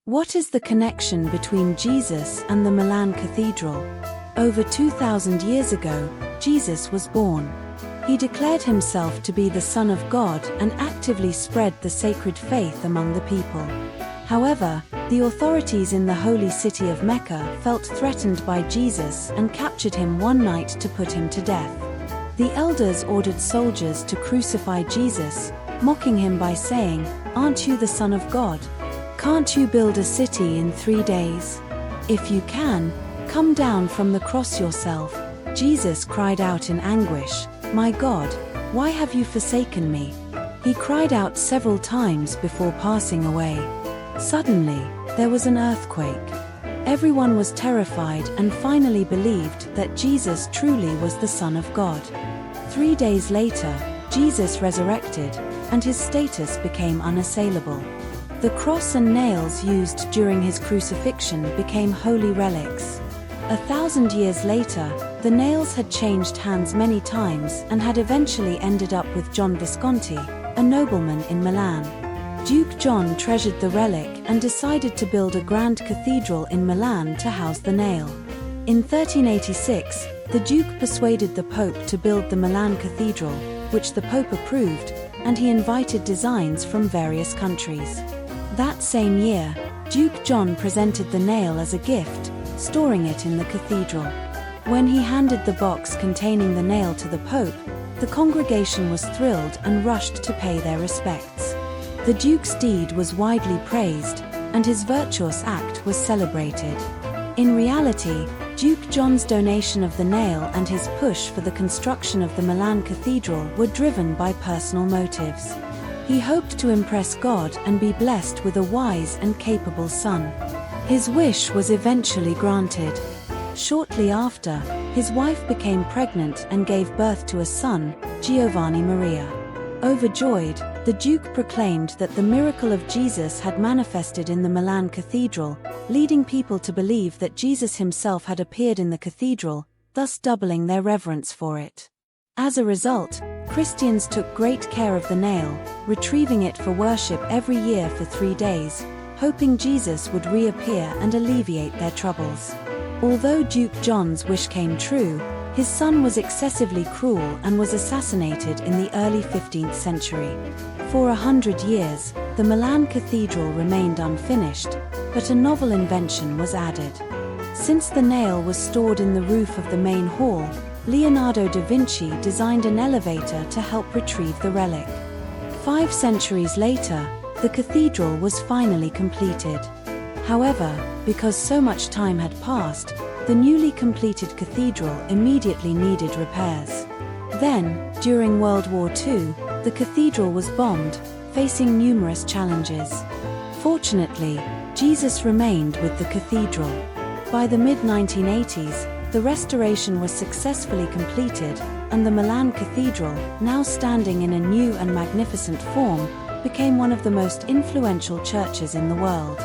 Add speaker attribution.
Speaker 1: What is the connection between Jesus and the Milan Cathedral? Over 2,000 years ago, Jesus was born. He declared himself to be the Son of God and actively spread the sacred faith among the people. However, the authorities in the holy city of Mecca felt threatened by Jesus and captured him one night to put him to death. The elders ordered soldiers to crucify Jesus, mocking him by saying, "Aren't you the Son of God? Can't you build a city in 3 days? If you can, come down from the cross yourself." Jesus cried out in anguish, "My God, why have you forsaken me?" He cried out several times before passing away. Suddenly, there was an earthquake. Everyone was terrified and finally believed that Jesus truly was the Son of God. 3 days later, Jesus resurrected, and his status became unassailable. The cross and nails used during his crucifixion became holy relics. 1,000 years later, the nails had changed hands many times and had eventually ended up with John Visconti, a nobleman in Milan. Duke John treasured the relic and decided to build a grand cathedral in Milan to house the nail. In 1386, the Duke persuaded the Pope to build the Milan Cathedral, which the Pope approved, and he invited designs from various countries. That same year, Duke John presented the nail as a gift, storing it in the cathedral. When he handed the box containing the nail to the Pope, the congregation was thrilled and rushed to pay their respects. The Duke's deed was widely praised, and his virtuous act was celebrated. In reality, Duke John's donation of the nail and his push for the construction of the Milan Cathedral were driven by personal motives. He hoped to impress God and be blessed with a wise and capable son. His wish was eventually granted. Shortly after, his wife became pregnant and gave birth to a son, Giovanni Maria. Overjoyed, the Duke proclaimed that the miracle of Jesus had manifested in the Milan Cathedral, leading people to believe that Jesus himself had appeared in the cathedral, thus doubling their reverence for it. As a result, Christians took great care of the nail, retrieving it for worship every year for 3 days, hoping Jesus would reappear and alleviate their troubles. Although Duke John's wish came true, his son was excessively cruel and was assassinated in the early 15th century. For 100 years, the Milan Cathedral remained unfinished, but a novel invention was added. Since the nail was stored in the roof of the main hall, Leonardo da Vinci designed an elevator to help retrieve the relic. 5 centuries later, the cathedral was finally completed. However, because so much time had passed, the newly completed cathedral immediately needed repairs. Then, during World War II, the cathedral was bombed, facing numerous challenges. Fortunately, Jesus remained with the cathedral. By the mid-1980s, the restoration was successfully completed, and the Milan Cathedral, now standing in a new and magnificent form, became one of the most influential churches in the world.